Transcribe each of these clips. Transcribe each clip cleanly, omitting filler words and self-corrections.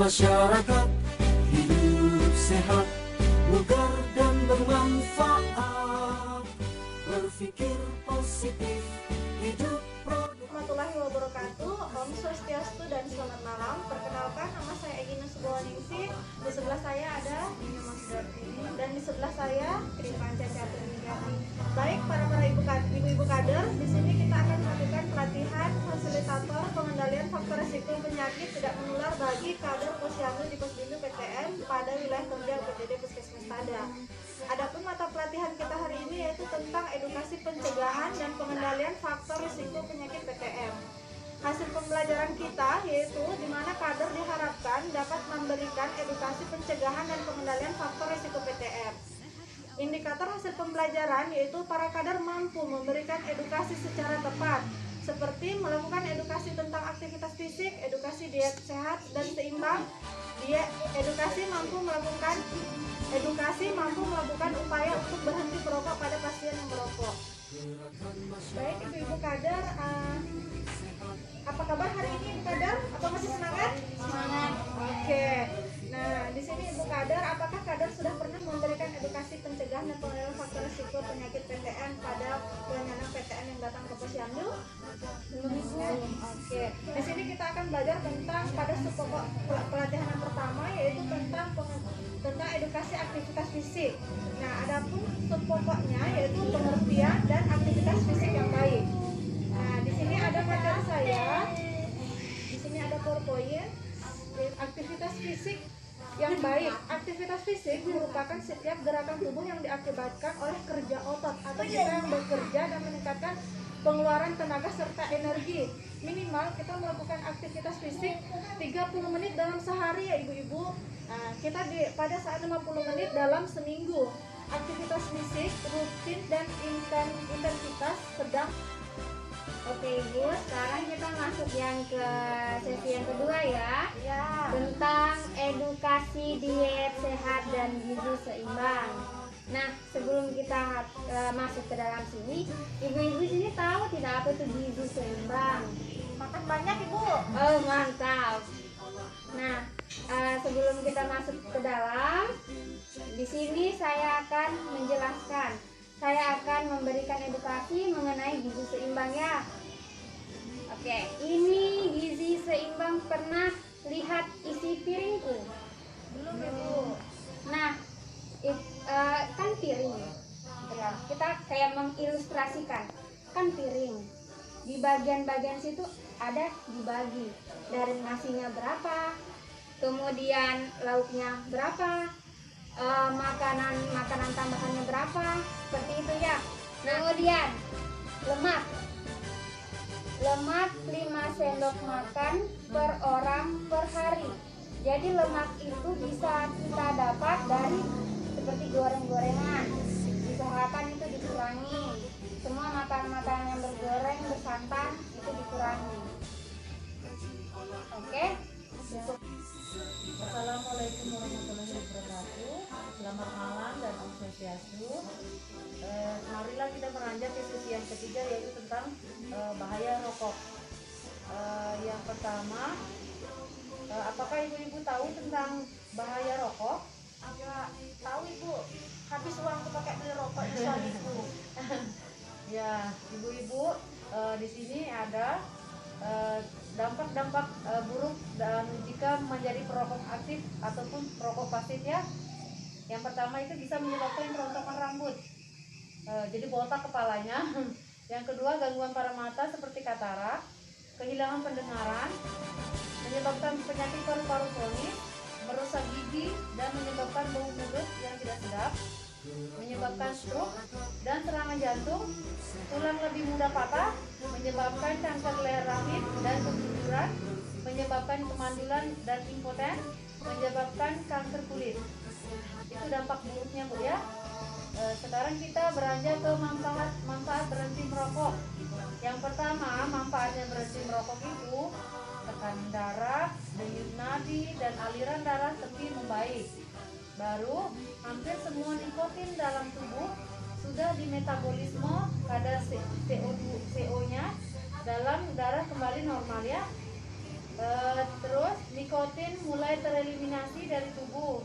masyarakat, hidup sehat, bugar dan bermanfaat, berpikir positif, hidup produktif. Warahmatullahi wabarakatuh. Om Swastiastu dan selamat malam. Perkenalkan, nama saya Egina Subawaningsih. Di sebelah saya ada Nyonya Masdartini dan di sebelah saya Tripanca Caturninggati. Baik para ibu-ibu kader, di sini kita akan melakukan pelatihan fasilitator pengendalian faktor risiko penyakit tidak menular bagi kader Posyandu di Posbindu PTN pada wilayah kerja UPTD Puskesmas Tada. Adapun mata pelatihan kita hari ini yaitu tentang edukasi pencegahan dan pengendalian faktor risiko penyakit PTM. Hasil pembelajaran kita yaitu di mana kader diharapkan dapat memberikan edukasi pencegahan dan pengendalian faktor risiko PTM. Indikator hasil pembelajaran yaitu para kader mampu memberikan edukasi secara tepat, seperti melakukan edukasi tentang aktivitas fisik, edukasi diet sehat dan seimbang, edukasi mampu melakukan upaya untuk berhenti merokok pada pasien yang merokok. Baik ibu-ibu kader, apa kabar hari ini ibu kader? Apa masih semangat? Semangat. Oke. Nah, di sini ibu kader, apakah kader sudah pernah memberikan edukasi pencegahan dan pengendalian faktor risiko penyakit PTN pada penyandang PTN yang datang ke Posyandu? Belum ibu. Oke. Di sini kita akan belajar tentang pada subpokok pelatihan yang pertama yaitu tentang edukasi aktivitas fisik. Nah, adapun subpokoknya yaitu pengertian dan aktivitas fisik yang baik. Nah, di sini ada materi saya. Di sini ada PowerPoint. Aktivitas fisik yang baik. Aktivitas fisik merupakan setiap gerakan tubuh yang diakibatkan oleh kerja otot atau kita yang bekerja dan meningkatkan pengeluaran tenaga serta energi. Minimal kita melakukan aktivitas fisik 30 menit dalam sehari ya ibu-ibu. Nah, kita pada saat 50 menit dalam seminggu. Aktivitas fisik rutin dan intensitas sedang. Oke ibu, sekarang kita masuk yang ke sesi yang kedua ya. Ya. Tentang edukasi diet sehat dan gizi seimbang. Nah, sebelum kita masuk ke dalam sini, ibu-ibu sini tahu tidak apa itu gizi seimbang? Makan banyak ibu. Oh mantap. Nah, sebelum kita masuk ke dalam, di sini saya akan menjelaskan. Saya akan memberikan edukasi mengenai gizi seimbang ya. Oke, ini gizi seimbang. Pernah lihat isi piringku? Belum ibu. Nah, kan piring. Ya, kita kayak mengilustrasikan. Kan piring. Di bagian-bagian situ ada dibagi. Dari nasinya berapa, kemudian lauknya berapa, makanan tambahannya berapa, seperti itu ya. Kemudian lemak 5 sendok makan per orang per hari. Jadi lemak itu bisa kita dapat dari seperti goreng-gorengan, diusahakan itu dikurangi. Semua makanan-makanan yang bergoreng, bersantan itu dikurangi. Oke. Assalamualaikum warahmatullahi wabarakatuh. Selamat malam dan Om Swastiastu. Marilah kita beranjak ke sesi yang ketiga yaitu tentang bahaya rokok. Yang pertama, apakah ibu-ibu tahu tentang bahaya rokok? Ya, tahu ibu. Habis uang tuh pakai beli rokok di suamiku. Ya, ibu-ibu, di sini ada dampak-dampak buruk dan jika menjadi perokok aktif ataupun perokok pasif ya. Yang pertama itu bisa menyebabkan kerontokan rambut, jadi botak kepalanya. Yang kedua, gangguan pada mata seperti katarak, kehilangan pendengaran, menyebabkan penyakit paru-paru kronis, merusak gigi dan menyebabkan bau mulut yang tidak sedap, menyebabkan stroke dan serangan jantung, tulang lebih mudah patah, menyebabkan kanker leher rahim dan keguguran, menyebabkan kemandulan dan impoten, menyebabkan kanker kulit. Itu dampak buruknya Bu ya. Sekarang kita beranjak ke manfaat berhenti merokok. Yang pertama, manfaatnya berhenti merokok itu tekanan darah, denyut nadi dan aliran darah lebih membaik. Baru, hampir semua nikotin dalam tubuh sudah dimetabolisme, kadar CO2 CO-nya dalam darah kembali normal ya. Terus nikotin mulai tereliminasi dari tubuh,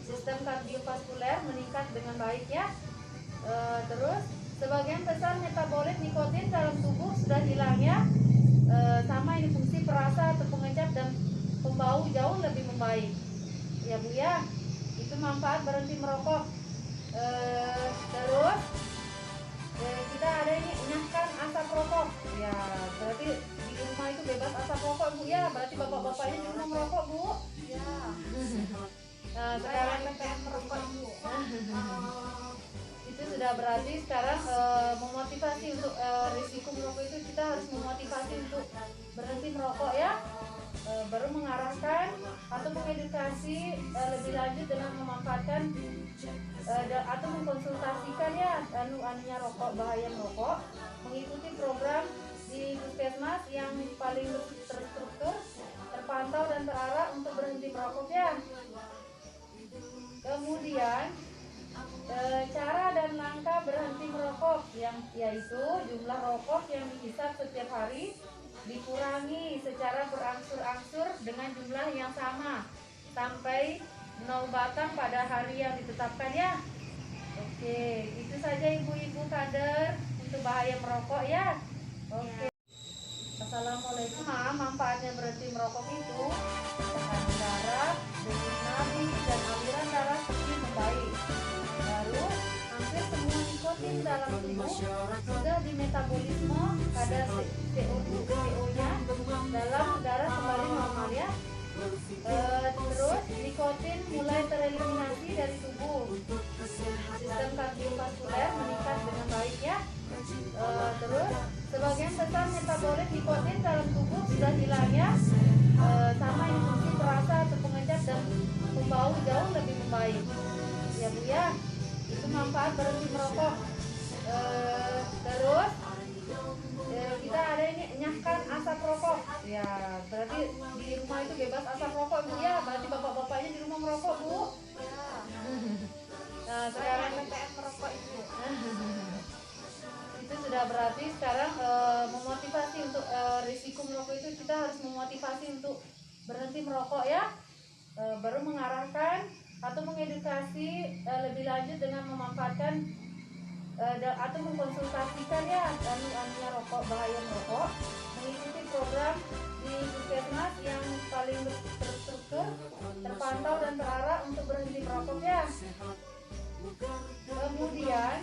sistem kardiovaskuler meningkat dengan baik ya. Terus sebagian besar metabolit nikotin dalam tubuh sudah hilang ya. Sama ini fungsi perasa atau pengecap dan pembau jauh lebih membaik ya Bu ya. Itu manfaat berhenti merokok. Terus kita ada ini enyahkan asap rokok ya, berarti di rumah itu bebas asap rokok Bu ya, berarti bapak-bapaknya di rumah merokok Bu ya. Nah sekarang merokok Bu. Itu sudah berarti sekarang memotivasi untuk risiko merokok itu kita harus memotivasi untuk berhenti merokok ya. Baru mengarahkan atau mengedukasi lebih lanjut dengan memanfaatkan atau mengkonsultasikan ya anunya rokok, bahaya merokok, mengikuti program di puskesmas yang paling terstruktur, terpantau dan terarah untuk berhenti merokok ya. Kemudian cara dan langkah berhenti merokok yang yaitu jumlah rokok yang dihisap setiap hari dikurangi secara berangsur-angsur dengan jumlah yang sama sampai 0 batang pada hari yang ditetapkan ya. Oke, itu saja ibu-ibu kader untuk bahaya merokok ya. Oke. Assalamualaikum. Manfaatnya berhenti merokok itu tekanan darah, denyut nadi dan aliran darah semakin membaik. Lalu hampir semua nikotin dalam tubuh sudah di metabolisme, kadar CO2-nya dalam darah kembali normal ya. Terus nikotin mulai tereliminasi dari tubuh, sistem kardiovaskuler meningkat dengan baik ya. Terus sebagian besar metabolit nikotin dalam tubuh sudah hilang ya. Sama ini fungsi perasa atau pengecap dan pembau jauh lebih membaik ya Bu ya. Itu manfaat berhenti merokok. Terus kita ada ini enyahkan asap rokok ya, berarti di rumah itu bebas asap rokok Bu ya, berarti bapak-bapaknya di rumah merokok Bu ya. Nah sekarang merokok itu itu sudah berarti sekarang memotivasi untuk risiko merokok itu kita harus memotivasi untuk berhenti merokok ya. Baru mengarahkan atau mengedukasi lebih lanjut dengan memanfaatkan atau mengkonsultasikan ya anunya rokok, bahaya merokok, mengikuti program di puskesmas yang paling terstruktur, terpantau dan terarah untuk berhenti merokok ya. Kemudian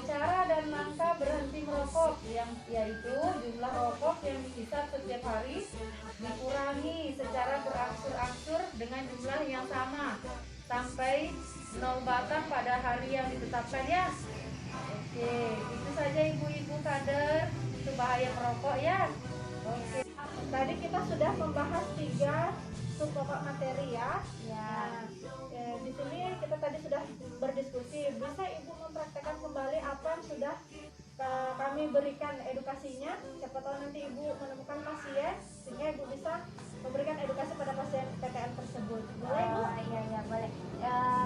cara dan langkah berhenti merokok yang yaitu jumlah rokok yang dihisap setiap hari dikurangi secara berangsur-angsur dengan jumlah yang sama sampai 0 batang pada hari yang ditetapkan ya. Oke, itu saja ibu-ibu kader untuk bahaya merokok ya. Oke. Tadi kita sudah membahas 3 pokok materi ya. Ya. Nah, di sini kita tadi sudah berdiskusi. Bisa ibu mempraktekkan kembali apa yang sudah kami berikan edukasinya? Siapa tahu nanti ibu menemukan pasien sehingga ibu bisa memberikan edukasi pada pasien PTN tersebut. Boleh ibu? Iya boleh.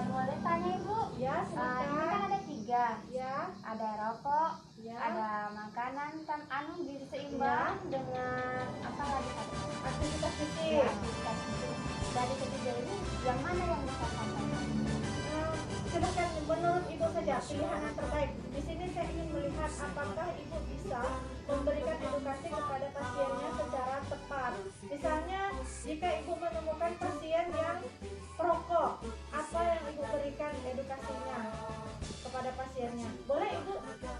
Boleh tanya ibu? Ya Ini kan silakan. ada 3. Ya. Ada rokok, Ya. ada makanan kan gizi seimbang dengan apa lagi tadi? Aktivitas fisik. Ya, aktivitas fisik. Dari ketiga ini yang mana yang bisa sampaikan? Silahkan menurut ibu saja pilihan yang terbaik. Di sini saya ingin melihat apakah ibu bisa memberikan edukasi kepada pasiennya secara tepat. Misalnya jika ibu menemukan pasien yang perokok, apa yang ibu berikan edukasinya kepada pasiennya? Boleh ibu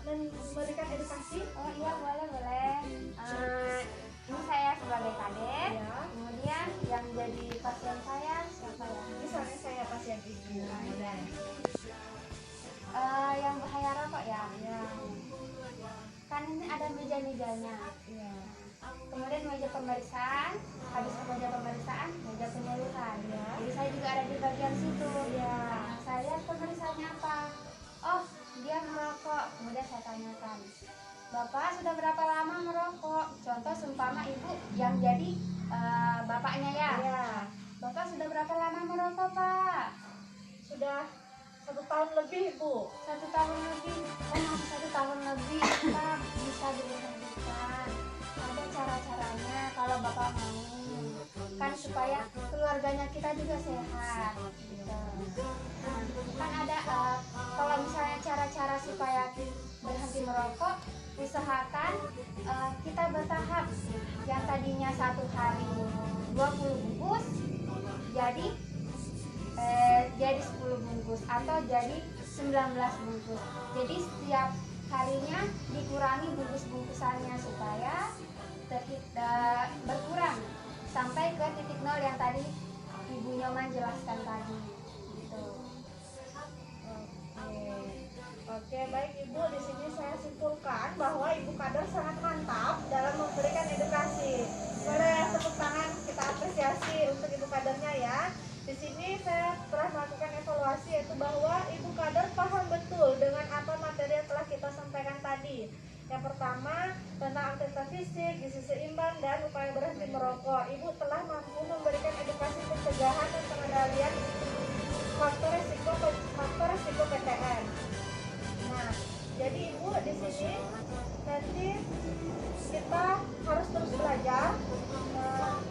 memberikan edukasi? Oh iya boleh. Ini saya sebagai kader. Ya. Kemudian yang jadi pasien saya siapa ya? Misalnya saya pasien ibu. Iya. Yang bahaya rokok ya. Ya. Kan ini ada meja-mejanya. Ya. Kemudian meja pemeriksaan, habis meja pemeriksaan, meja penyuluhan. Ya. Jadi saya juga ada di bagian situ. Ya. Nah, saya lihat pemeriksaannya apa? Oh, dia merokok. Kemudian saya tanyakan, Bapak sudah berapa lama merokok? Contoh seumpama ibu yang jadi bapaknya ya. Ya. Bapak sudah berapa lama merokok, Pak? Sudah 1 tahun lebih, Bu. 1 tahun lebih. Oh, 1 tahun lebih, Pak. Bisa diberhentikan. Ada cara-caranya. Kalau supaya keluarganya kita juga sehat gitu. Nah, kan ada kalau misalnya cara-cara supaya berhenti merokok, usahakan kita bertahap. Yang tadinya satu hari 20 bungkus jadi 10 bungkus atau jadi 19 bungkus. Jadi setiap harinya dikurangi bungkus-bungkusannya supaya berkurang sampai ke titik nol yang tadi Ibu Nyoman jelaskan tadi gitu. Oke, baik Ibu, di sini saya simpulkan bahwa Ibu Kader sangat mantap dalam memberikan edukasi. Boleh tepuk tangan kita apresiasi untuk Ibu Kadernya ya. Di sini saya telah melakukan evaluasi, yaitu bahwa Ibu Kader paham betul dengan apa materi yang telah kita sampaikan tadi. Yang pertama tentang aktivitas fisik, gizi seimbang, dan upaya berhenti merokok. Ibu telah mampu memberikan edukasi pencegahan dan pengendalian faktor resiko PTM. Nah, jadi Ibu di sini nanti kita harus terus belajar.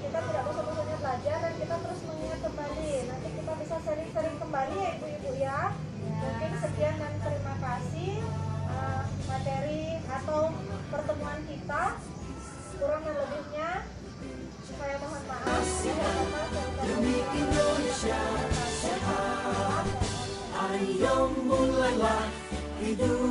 Kita tidak bosan-bosannya belajar dan kita terus mengingat kembali. Nanti kita bisa sering-sering kembali ya Ibu-ibu ya. Mungkin sekian dan terima kasih materi atau pertemuan kita. Kurang dan lebihnya saya mohon maaf. Demi Indonesia sehat, ayo mulailah hidup